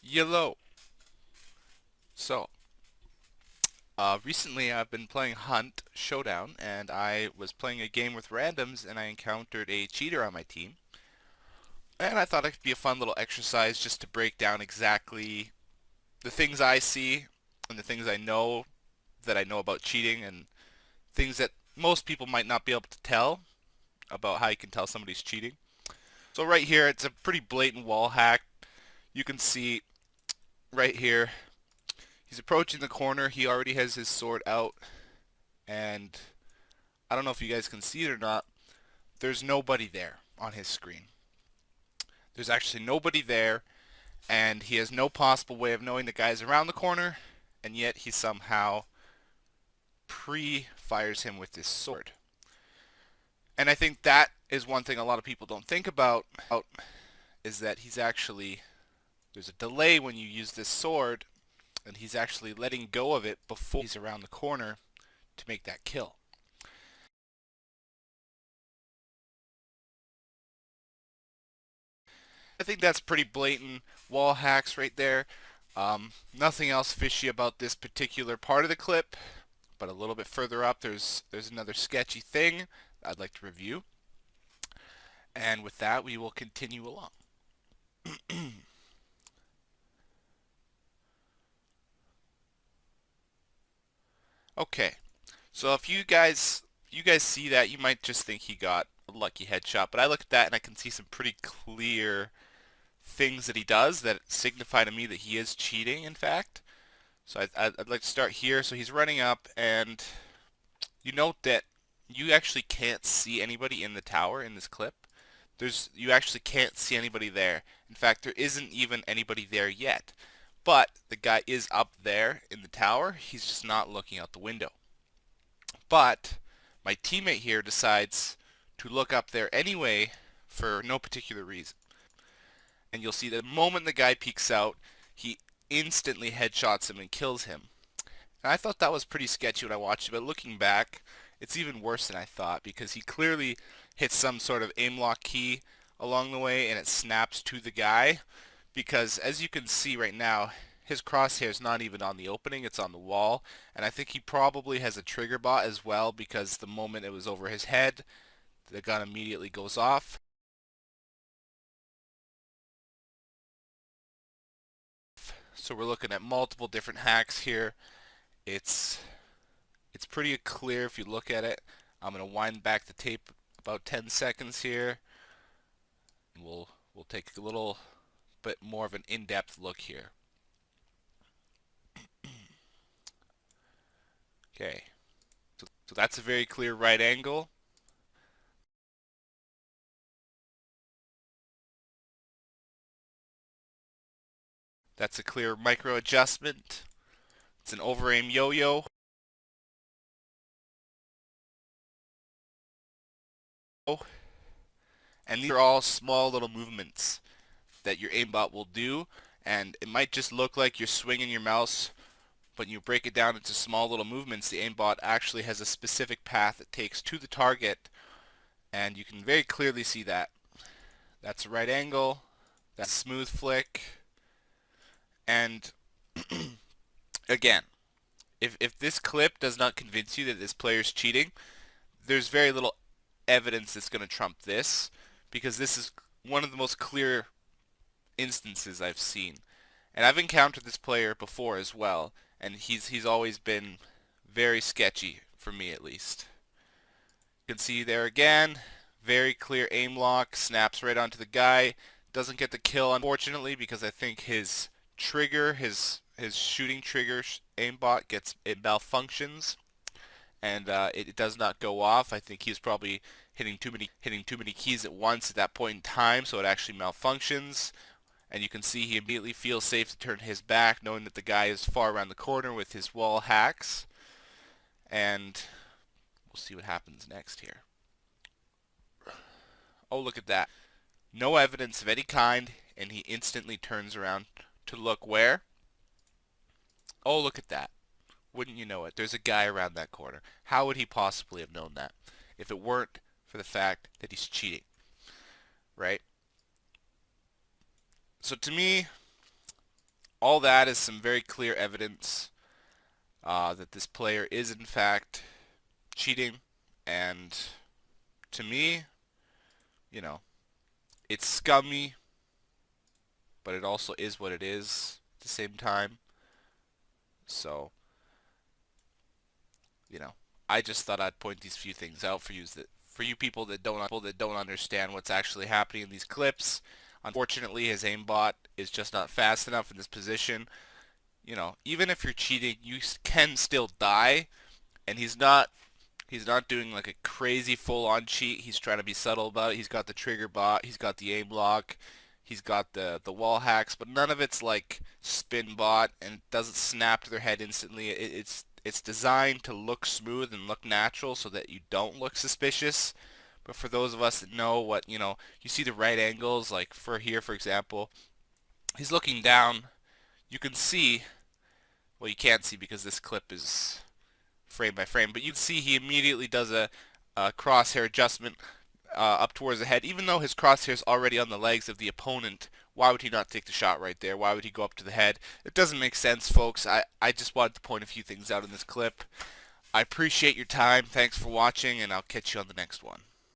Yellow. So, recently I've been playing Hunt Showdown, and I was playing a game with randoms, and I encountered a cheater on my team. And I thought it could be a fun little exercise just to break down exactly the things I see and the things I know about cheating, and things that most people might not be able to tell about how you can tell somebody's cheating. So right here, it's a pretty blatant wall hack. You can see right here, he's approaching the corner. He already has his sword out, and I don't know if you guys can see it or not. There's nobody there on his screen. There's actually nobody there, and he has no possible way of knowing the guy's around the corner, and yet he somehow pre-fires him with his sword. And I think that is one thing a lot of people don't think about, is that there's a delay when you use this sword, and he's actually letting go of it before he's around the corner to make that kill. I think that's pretty blatant wall hacks right there. Nothing else fishy about this particular part of the clip, but a little bit further up, there's another sketchy thing I'd like to review. And with that, we will continue along. Okay, so if you guys see that, you might just think he got a lucky headshot, but I look at that and I can see some pretty clear things that he does that signify to me that he is cheating, in fact. So I'd like to start here. So he's running up, and you note that you actually can't see anybody in the tower in this clip. You actually can't see anybody there. In fact, there isn't even anybody there yet. But the guy is up there in the tower. He's just not looking out the window. But my teammate here decides to look up there anyway for no particular reason. And you'll see that the moment the guy peeks out, he instantly headshots him and kills him. And I thought that was pretty sketchy when I watched it, but looking back, it's even worse than I thought, because he clearly hits some sort of aim lock key along the way and it snaps to the guy, because as you can see right now, his crosshair is not even on the opening, it's on the wall, and I think he probably has a trigger bot as well, because the moment it was over his head, the gun immediately goes off. So we're looking at multiple different hacks here. It's it's pretty clear if you look at it. I'm going to wind back the tape about 10 seconds here, and we'll take a little bit more of an in-depth look here. Okay, so that's a very clear right angle. That's a clear micro adjustment. It's an over-aim yo-yo. And these are all small little movements that your aimbot will do, and it might just look like you're swinging your mouse, but you break it down into small little movements. The aimbot actually has a specific path it takes to the target, and you can very clearly see that. That's a right angle, that's a smooth flick, and again, if this clip does not convince you that this player's cheating, there's very little evidence that's going to trump this, because this is one of the most clear instances I've seen. And I've encountered this player before as well, and he's always been very sketchy, for me at least. You can see there again, very clear aim lock, snaps right onto the guy. Doesn't get the kill, unfortunately, because I think his trigger, his shooting trigger aimbot it malfunctions, and it does not go off. I think he's probably hitting too many keys at once at that point in time, so it actually malfunctions. And you can see he immediately feels safe to turn his back, knowing that the guy is far around the corner with his wall hacks. And we'll see what happens next here. Oh, look at that. No evidence of any kind, and he instantly turns around to look where? Oh, look at that. Wouldn't you know it? There's a guy around that corner. How would he possibly have known that if it weren't for the fact that he's cheating, right? So to me, all that is some very clear evidence that this player is in fact cheating, and to me, you know, it's scummy, but it also is what it is at the same time. So, you know, I just thought I'd point these few things out for you that for you people that don't understand what's actually happening in these clips. Unfortunately, his aimbot is just not fast enough in this position. You know, even if you're cheating, you can still die, and he's not doing like a crazy full-on cheat. He's trying to be subtle about it. He's got the trigger bot, he's got the aim lock, he's got the wall hacks, but none of it's like spin bot and it doesn't snap to their head instantly. It's designed to look smooth and look natural so that you don't look suspicious. But for those of us that know what, you see the right angles, like for here, for example, he's looking down. You can see, well, you can't see because this clip is frame by frame, but you can see he immediately does a crosshair adjustment up towards the head. Even though his crosshair is already on the legs of the opponent, why would he not take the shot right there? Why would he go up to the head? It doesn't make sense, folks. I just wanted to point a few things out in this clip. I appreciate your time. Thanks for watching, and I'll catch you on the next one.